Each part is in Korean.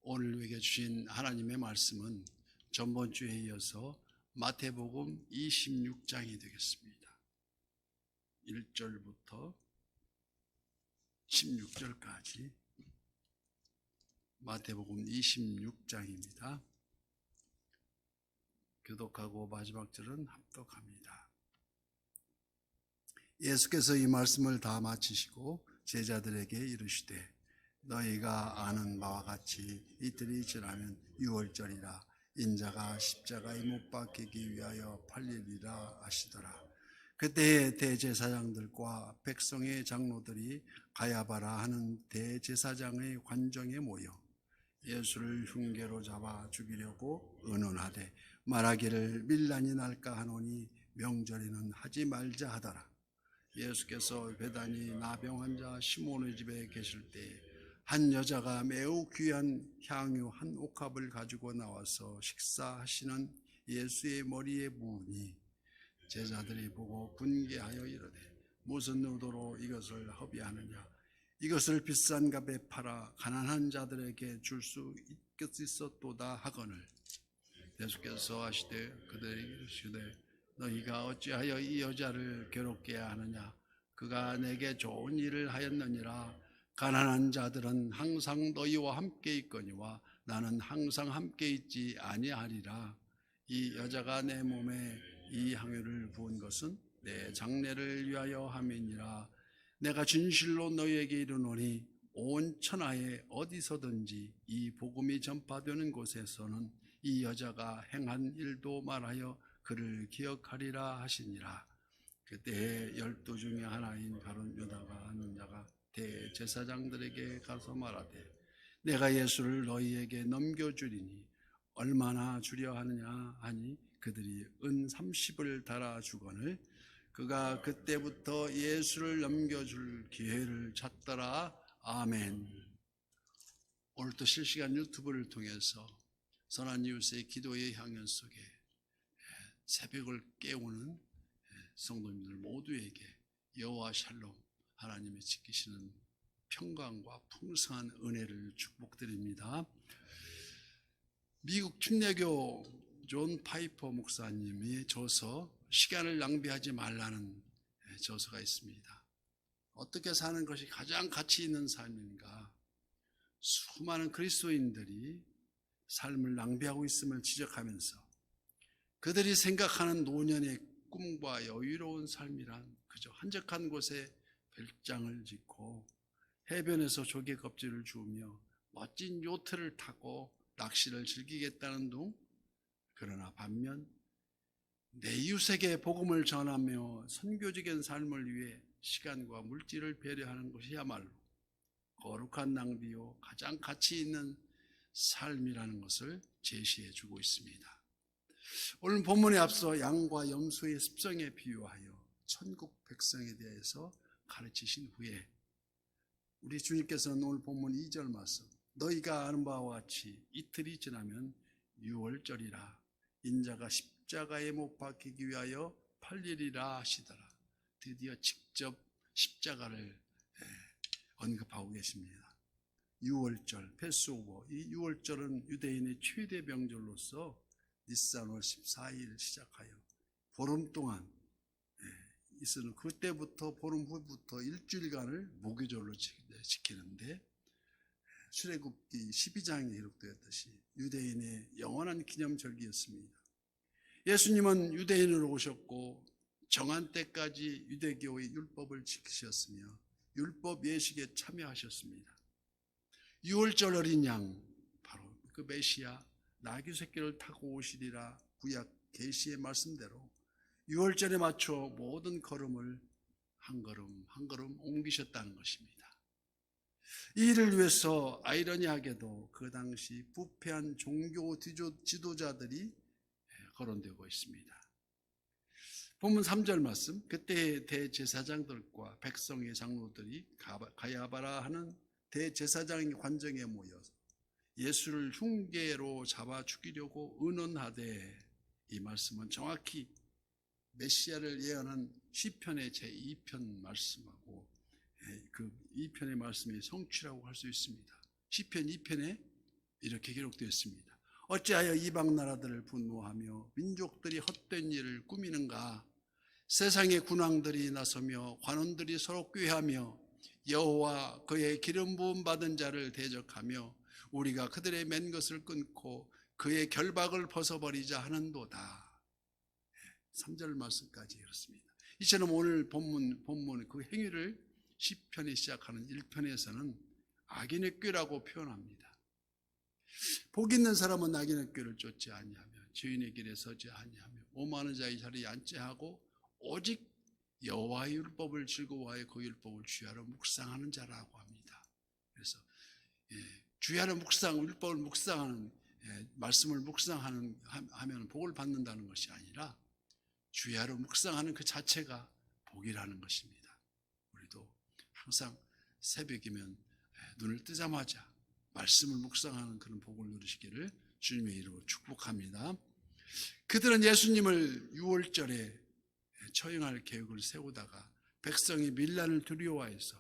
오늘 우리에게 주신 하나님의 말씀은 전번 주에 이어서 마태복음 26장이 되겠습니다. 1절부터 16절까지 마태복음 26장입니다. 교독하고 마지막 절은 합독합니다. 예수께서 이 말씀을 다 마치시고 제자들에게 이르시되 너희가 아는 바와 같이 이틀이 지나면 유월절이라 인자가 십자가에 못 박히기 위하여 팔리리라 하시더라. 그때에 대제사장들과 백성의 장로들이 가야바라 하는 대제사장의 관정에 모여 예수를 흉계로 잡아 죽이려고 의논하되 말하기를 밀란이 날까 하노니 명절에는 하지 말자 하더라. 예수께서 베다니 나병 환자 시몬의 집에 계실 때 한 여자가 매우 귀한 향유 한 옥합을 가지고 나와서 식사하시는 예수의 머리에 부으니 제자들이 보고 분개하여 이르되 무슨 의도로 이것을 허비하느냐, 이것을 비싼 값에 팔아 가난한 자들에게 줄 수 있겠었도다 하거늘. 예수께서 하시되 그들에게 이르시되 너희가 어찌하여 이 여자를 괴롭게 하느냐, 그가 내게 좋은 일을 하였느니라. 가난한 자들은 항상 너희와 함께 있거니와 나는 항상 함께 있지 아니하리라. 이 여자가 내 몸에 이 향유를 부은 것은 내 장례를 위하여 함이니라. 내가 진실로 너희에게 이르노니 온 천하에 어디서든지 이 복음이 전파되는 곳에서는 이 여자가 행한 일도 말하여 그를 기억하리라 하시니라. 그때 12 중에 하나인 가룟 유다가 하는 자가 대제사장들에게 가서 말하되 내가 예수를 너희에게 넘겨주리니 얼마나 주려 하느냐 하니 그들이 은 30을 달아 주거늘. 그가 그때부터 예수를 넘겨줄 기회를 찾더라. 아멘. 오늘도 실시간 유튜브를 통해서 선한 이웃의 기도의 향연 속에 새벽을 깨우는 성도님들 모두에게 여호와 샬롬 하나님이 지키시는 평강과 풍성한 은혜를 축복드립니다. 미국 침례교 존 파이퍼 목사님이 저서 시간을 낭비하지 말라는 저서가 있습니다. 어떻게 사는 것이 가장 가치 있는 삶인가? 수많은 그리스도인들이 삶을 낭비하고 있음을 지적하면서 그들이 생각하는 노년의 꿈과 여유로운 삶이란 그저 한적한 곳에 별장을 짓고 해변에서 조개 껍질을 주우며 멋진 요트를 타고 낚시를 즐기겠다는 둥. 그러나 반면 내 이웃에게 복음을 전하며 선교적인 삶을 위해 시간과 물질을 배려하는 것이야말로 거룩한 낭비요 가장 가치 있는 삶이라는 것을 제시해 주고 있습니다. 오늘 본문에 앞서 양과 염소의 습성에 비유하여 천국 백성에 대해서 가르치신 후에 우리 주님께서는 오늘 본문 2절 말씀 너희가 아는 바와 같이 이틀이 지나면 유월절이라 인자가 십자가에 못 박히기 위하여 팔리리라 하시더라. 드디어 직접 십자가를 언급하고 계십니다. 유월절, 패스오버. 이 유월절은 유대인의 최대 명절로서 니산월 14일 시작하여 보름 동안 있으는 그때부터 보름 후부터 일주일간을 무교절로 지키는데 출애굽기 12장에 기록되었듯이 유대인의 영원한 기념절기였습니다. 예수님은 유대인으로 오셨고 정한 때까지 유대교의 율법을 지키셨으며 율법 예식에 참여하셨습니다. 유월절 어린 양, 바로 그 메시아 나귀 새끼를 타고 오시리라 구약 계시의 말씀대로 유월절에 맞춰 모든 걸음을 한 걸음 한 걸음 옮기셨다는 것입니다. 이 일을 위해서 아이러니하게도 그 당시 부패한 종교 지도자들이 거론되고 있습니다. 본문 3절 말씀, 그때 대제사장들과 백성의 장로들이 가야바라 하는 대제사장의 관정에 모여서 예수를 흉계로 잡아 죽이려고 의논하되, 이 말씀은 정확히 메시아를 예언한 시편의 제2편 말씀하고 그 2편의 말씀이 성취라고 할 수 있습니다. 시편 2편에 이렇게 기록되어 있습니다. 어찌하여 이방 나라들을 분노하며 민족들이 헛된 일을 꾸미는가? 세상의 군왕들이 나서며 관원들이 서로 꾀하며 여호와 그의 기름 부음 받은 자를 대적하며 우리가 그들의 맨 것을 끊고 그의 결박을 벗어버리자 하는도다. 3절 말씀까지 그렇습니다. 이처럼 오늘 본문 그 행위를 시편이 시작하는 1편에서는 악인의 꾀라고 표현합니다. 복 있는 사람은 악인의 꾀를 쫓지 아니하며 주인의 길에 서지 아니하며 오만한 자의 자리에 앉지 하고 오직 여호와의 율법을 즐거워하여 그 율법을 주야로 묵상하는 자라고 합니다. 그래서 주야로 율법을 묵상하는 말씀을 묵상하는 하면 복을 받는다는 것이 아니라 주야로 묵상하는 그 자체가 복이라는 것입니다. 우리도 항상 새벽이면 눈을 뜨자마자 말씀을 묵상하는 그런 복을 누리시기를 주님의 이름으로 축복합니다. 그들은 예수님을 6월절에 처형할 계획을 세우다가 백성이 밀란을 두려워해서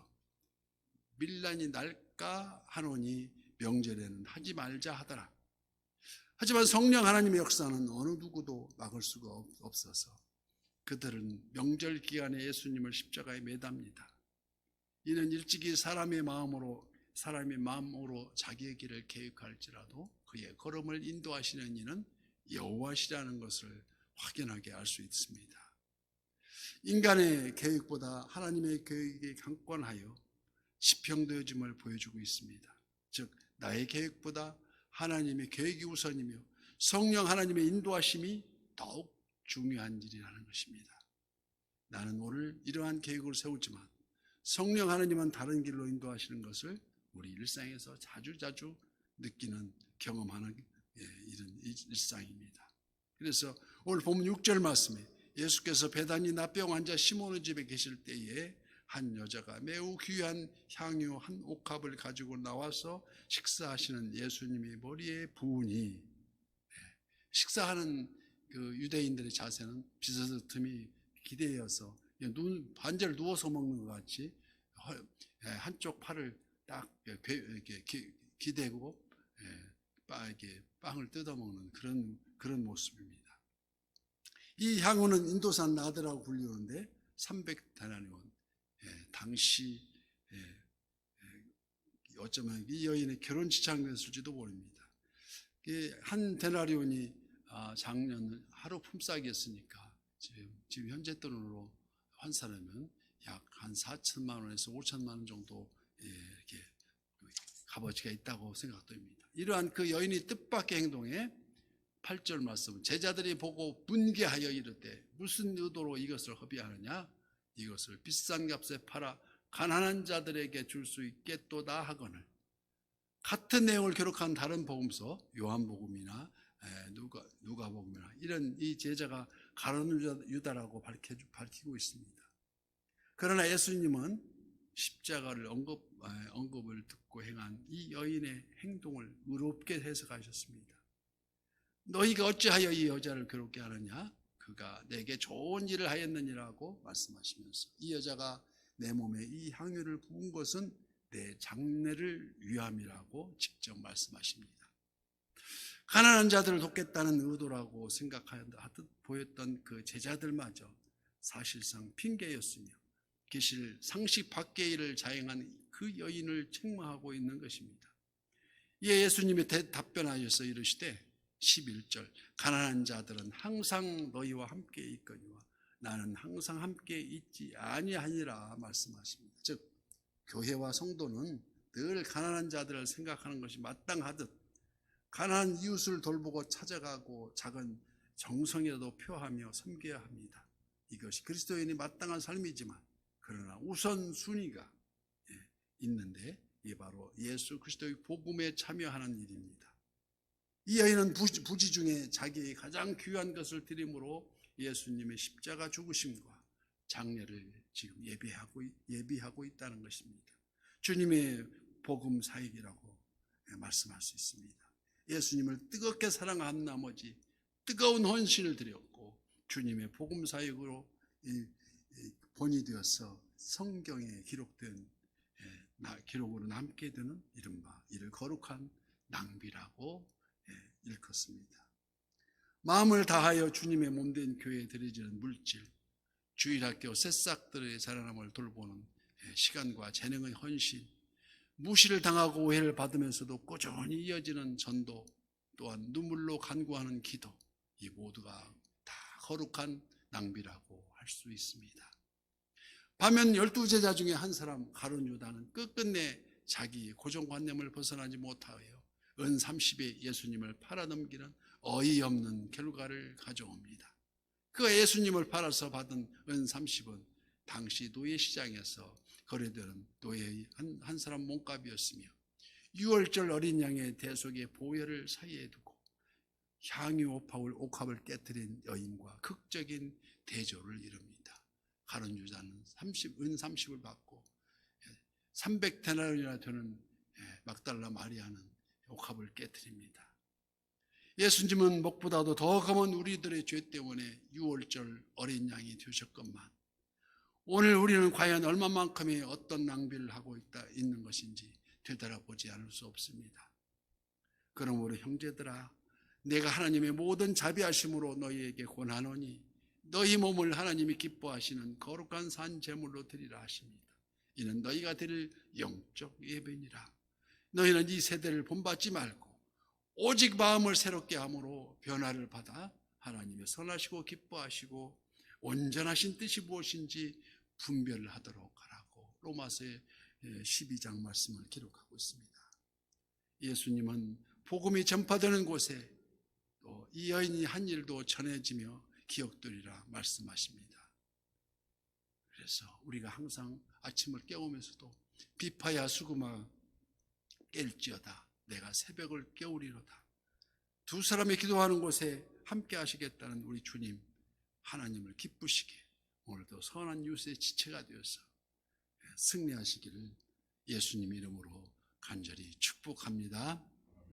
밀란이 날까 하노니 명절에는 하지 말자 하더라. 하지만 성령 하나님의 역사는 어느 누구도 막을 수가 없어서 그들은 명절 기간에 예수님을 십자가에 매답니다. 이는 일찍이 사람의 마음으로 자기의 길을 계획할지라도 그의 걸음을 인도하시는 이는 여호와시라는 것을 확연하게 알 수 있습니다. 인간의 계획보다 하나님의 계획이 강권하여 지평되어짐을 보여주고 있습니다. 즉 나의 계획보다 하나님의 계획이 우선이며 성령 하나님의 인도하심이 더욱 중요한 일이라는 것입니다. 나는 오늘 이러한 계획을 세우지만 성령 하나님은 다른 길로 인도하시는 것을 우리 일상에서 자주자주 느끼는 경험하는 이런 일상입니다. 그래서 오늘 본문 6절 말씀에 예수께서 베다니 나병 환자 시몬의 집에 계실 때에 한 여자가 매우 귀한 향유 한 옥합을 가지고 나와서 식사하시는 예수님의 머리에 부으니, 식사하는 그 유대인들의 자세는 비스듬히 기대어서 반절 누워서 먹는 것 같이 한쪽 팔을 딱 이렇게 기대고 빵을 뜯어 먹는 그런 모습입니다. 이 향후는 인도산 나드라고 불리는데 300데나리온, 당시 어쩌면 이 여인의 결혼 지참이었을지도 모릅니다. 한 데나리온이 작년 하루 품삯이었으니까 지금 현재 돈으로 환산하면 약 한 4천만 원에서 5천만 원 정도 이렇게 값어치가 있다고 생각됩니다. 이러한 그 여인이 뜻밖의 행동에 8절 말씀, 제자들이 보고 분개하여 이르되 무슨 의도로 이것을 허비하느냐? 이것을 비싼 값에 팔아 가난한 자들에게 줄 수 있겠도다 하거늘. 같은 내용을 기록한 다른 복음서 요한복음이나 누가복음이나 이런 이 제자가 가룟 유다라고 밝히고 있습니다. 그러나 예수님은 십자가를 언급을 듣고 행한 이 여인의 행동을 의롭게 해석하셨습니다. 너희가 어찌하여 이 여자를 괴롭게 하느냐? 그가 내게 좋은 일을 하였느니라고 말씀하시면서 이 여자가 내 몸에 이 향유를 부은 것은 내 장례를 위함이라고 직접 말씀하십니다. 가난한 자들을 돕겠다는 의도라고 생각하듯 보였던 그 제자들마저 사실상 핑계였으며 기실 상식 밖의 일을 자행한 그 여인을 책망하고 있는 것입니다. 이에 예수님이 답변하셔서 이르시되 11절, 가난한 자들은 항상 너희와 함께 있거니와 나는 항상 함께 있지 아니하니라 말씀하십니다. 즉 교회와 성도는 늘 가난한 자들을 생각하는 것이 마땅하듯 가난한 이웃을 돌보고 찾아가고 작은 정성이라도 표하며 섬겨야 합니다. 이것이 그리스도인이 마땅한 삶이지만 그러나 우선순위가 있는데 이게 바로 예수 그리스도의 복음에 참여하는 일입니다. 이 여인은 부지 중에 자기의 가장 귀한 것을 드림으로 예수님의 십자가 죽으심과 장례를 지금 예비하고 있다는 것입니다. 주님의 복음 사역이라고 말씀할 수 있습니다. 예수님을 뜨겁게 사랑한 나머지 뜨거운 헌신을 드렸고 주님의 복음 사역으로 본이 되어서 성경에 기록된 기록으로 남게 되는 이른바 이를 거룩한 낭비라고 일컫습니다. 마음을 다하여 주님의 몸된 교회에 드려지는 물질, 주일학교 새싹들의 자라남을 돌보는 시간과 재능의 헌신, 무시를 당하고 오해를 받으면서도 꾸준히 이어지는 전도, 또한 눈물로 간구하는 기도, 이 모두가 다 거룩한 낭비라고 할 수 있습니다. 반면 12제자 중에 한 사람 가룟 유다는 끝끝내 자기 고정관념을 벗어나지 못하여 은 30에 예수님을 팔아넘기는 어이없는 결과를 가져옵니다. 그 예수님을 팔아서 받은 은 30은 당시 노예시장에서 거래되는 노예의 한 사람 몸값이었으며, 유월절 어린 양의 대속의 보혈을 사이에 두고 향유 옥합을 깨뜨린 여인과 극적인 대조를 이룹니다. 가룟 유다는 은 30을 받고 300데나리온이나 되는 막달라 마리아는 옥합을 깨뜨립니다. 예수님은 목보다도 더 검은 우리들의 죄 때문에 유월절 어린 양이 되셨건만, 오늘 우리는 과연 얼마만큼의 어떤 낭비를 하고 있는 것인지 되돌아보지 않을 수 없습니다. 그러므로 형제들아, 내가 하나님의 모든 자비하심으로 너희에게 권하노니 너희 몸을 하나님이 기뻐하시는 거룩한 산 제물로 드리라 하십니다. 이는 너희가 드릴 영적 예배니라. 너희는 이 세대를 본받지 말고 오직 마음을 새롭게 함으로 변화를 받아 하나님의 선하시고 기뻐하시고 온전하신 뜻이 무엇인지 분별을 하도록 하라고 로마서의 12장 말씀을 기록하고 있습니다. 예수님은 복음이 전파되는 곳에 또 이 여인이 한 일도 전해지며 기억되리라 말씀하십니다. 그래서 우리가 항상 아침을 깨우면서도 비파야 수금아 깰지어다 내가 새벽을 깨우리로다, 두 사람이 기도하는 곳에 함께 하시겠다는 우리 주님 하나님을 기쁘시게 오늘도 선한 뉴스의 지체가 되어서 승리하시기를 예수님 이름으로 간절히 축복합니다.